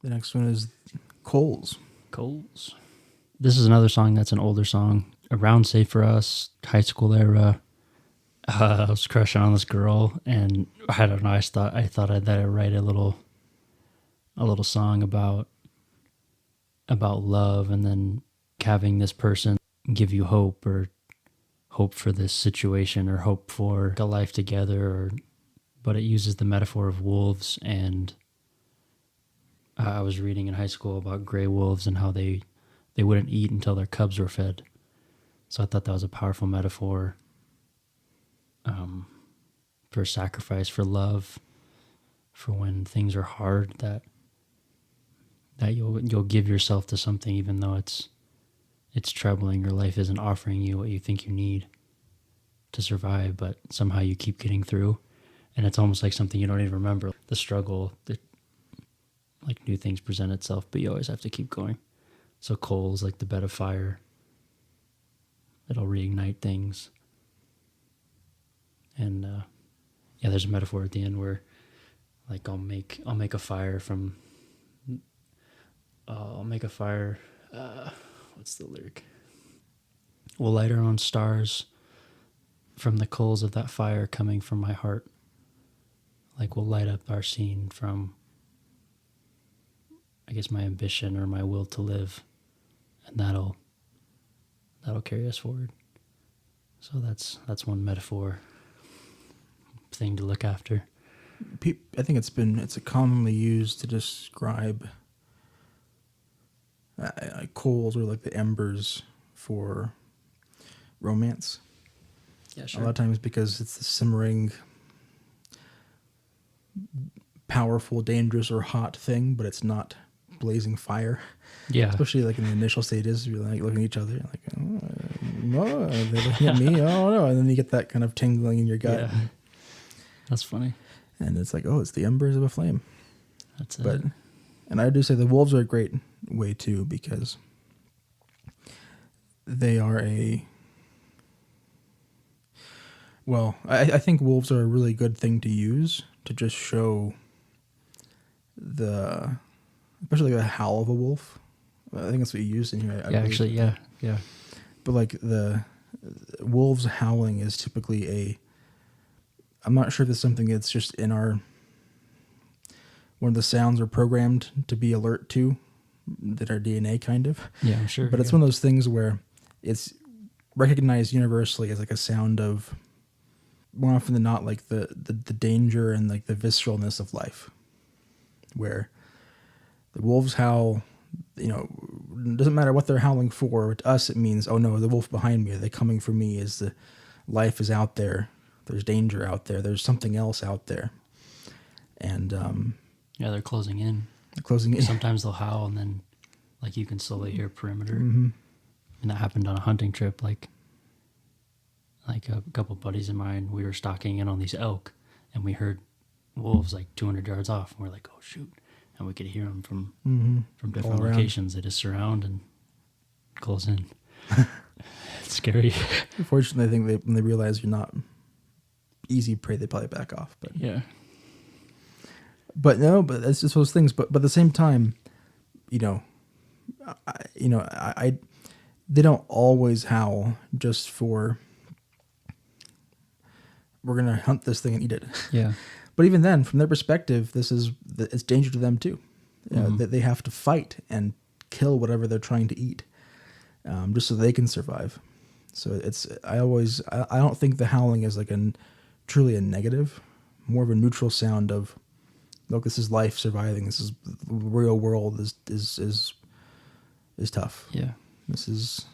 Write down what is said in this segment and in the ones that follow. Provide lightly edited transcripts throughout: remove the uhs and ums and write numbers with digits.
The next one is Coals. Coals. This is another song that's an older song. Around Safe for Us, high school era. I was crushing on this girl, and I don't know. I thought that I'd write a little song about love, and then having this person give you hope, or hope for this situation, or hope for a life together. But it uses the metaphor of wolves, and I was reading in high school about gray wolves and how they wouldn't eat until their cubs were fed. So I thought that was a powerful metaphor for sacrifice, for love, for when things are hard, that you'll give yourself to something even though it's troubling, or life isn't offering you what you think you need to survive, but somehow you keep getting through. And it's almost like something you don't even remember, the struggle, like new things present itself, but you always have to keep going. So coals, like the bed of fire, it'll reignite things. And there's a metaphor at the end where, like, I'll make a fire from. I'll make a fire. What's the lyric? We'll light our own stars from the coals of that fire coming from my heart. Like, we'll light up our scene from, I guess, my ambition or my will to live, and that'll carry us forward. So that's one metaphor thing to look after. I think it's commonly used to describe coals, or like the embers for romance. Yeah, sure. A lot of times because it's the simmering, powerful, dangerous, or hot thing, but it's not blazing fire. Yeah. Especially like in the initial stages, you're like looking at each other, like, oh, they're looking at me, oh no, and then you get that kind of tingling in your gut. Yeah. That's funny. And it's like, oh, it's the embers of a flame. That's it. And I do say the wolves are a great way too, because they are I think wolves are a really good thing to use to just show especially the howl of a wolf. I think that's what you used in here. Yeah. But like the wolves howling is typically I'm not sure if it's something that's just in one of the sounds are programmed to be alert to, that our DNA kind of. Yeah, I'm sure. But it's one of those things where it's recognized universally as like a sound of, more often than not, like the danger and like the visceralness of life. Where the wolves howl, it doesn't matter what they're howling for. To us, it means, oh no, the wolf behind me, are they coming for me? Is the life is out there? There's danger out there. There's something else out there. And they're closing in. Closing in. Sometimes they'll howl, and then like you can slowly hear perimeter. Mm-hmm. And that happened on a hunting trip. Like a couple buddies of mine, we were stalking in on these elk, and we heard wolves like 200 yards off, and we're like, oh shoot. And we could hear them from different locations. They just surround and close in. It's scary. Unfortunately, I think when they realize you're not easy prey, they probably back off. But yeah. But it's just those things. But at the same time, they don't always howl just for, we're gonna hunt this thing and eat it. Yeah. But even then, from their perspective, it's danger to them too. That they have to fight and kill whatever they're trying to eat, just so they can survive. So I don't think the howling is like truly a negative, more of a neutral sound of, look, this is life surviving. This is the real world is tough. Yeah. This is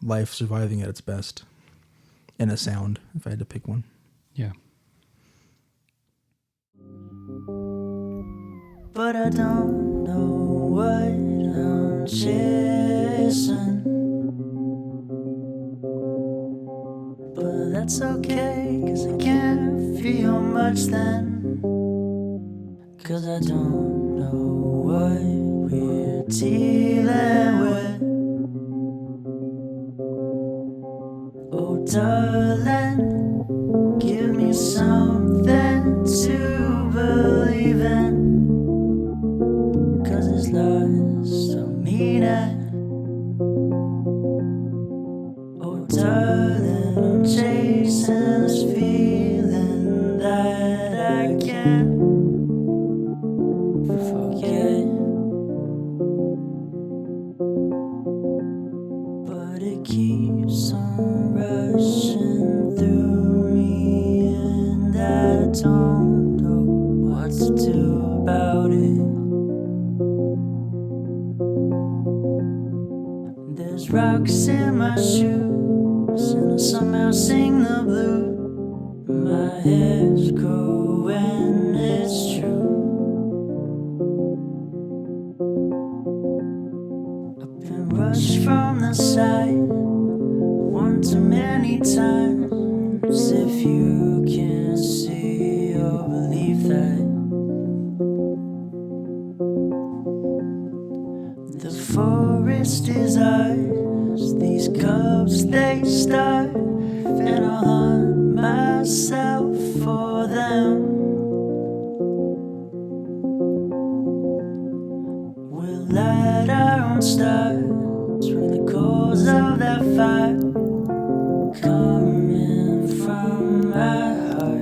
life surviving at its best, in a sound, if I had to pick one. Yeah. But I don't know what I'm chasing. But that's okay, 'cause I can't feel much then. 'Cause I don't know what we're dealing with. Oh darling, give me something to believe in. 'cause it's lost a meaning. Oh darling, I'm chasing this feeling that I can't forget, but it keeps on rushing through me, and I don't know what to do about it. There's rocks in my shoes, and I somehow sing the blues. My hair's growing, it's true. I've been rushed from the side one too many times. If you can see or believe that the forest is ours, these cubs they starve, and I'll hunt myself for them. We'll light our own stars from the coals of that fire coming from my heart.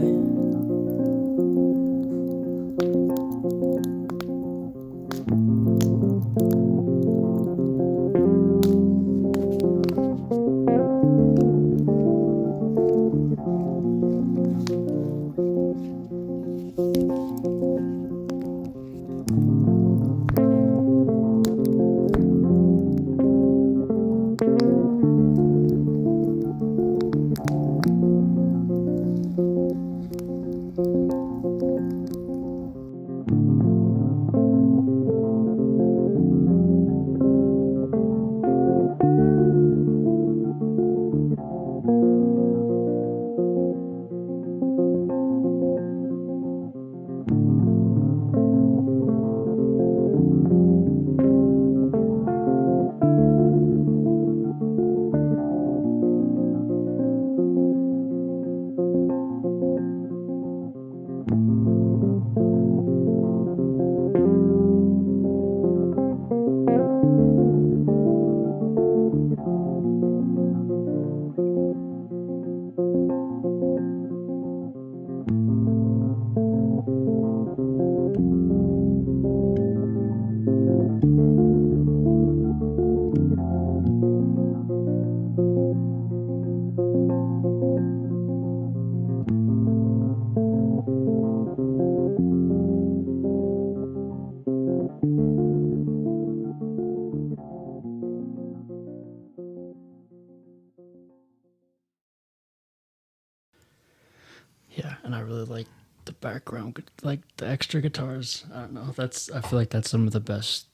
Yeah, and I really like the background, like the extra guitars. I don't know. I feel like that's some of the best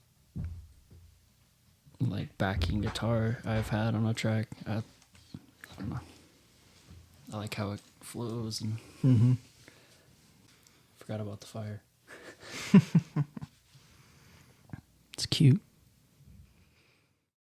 like backing guitar I've had on a track. I don't know. I like how it flows and forgot about the fire. It's cute.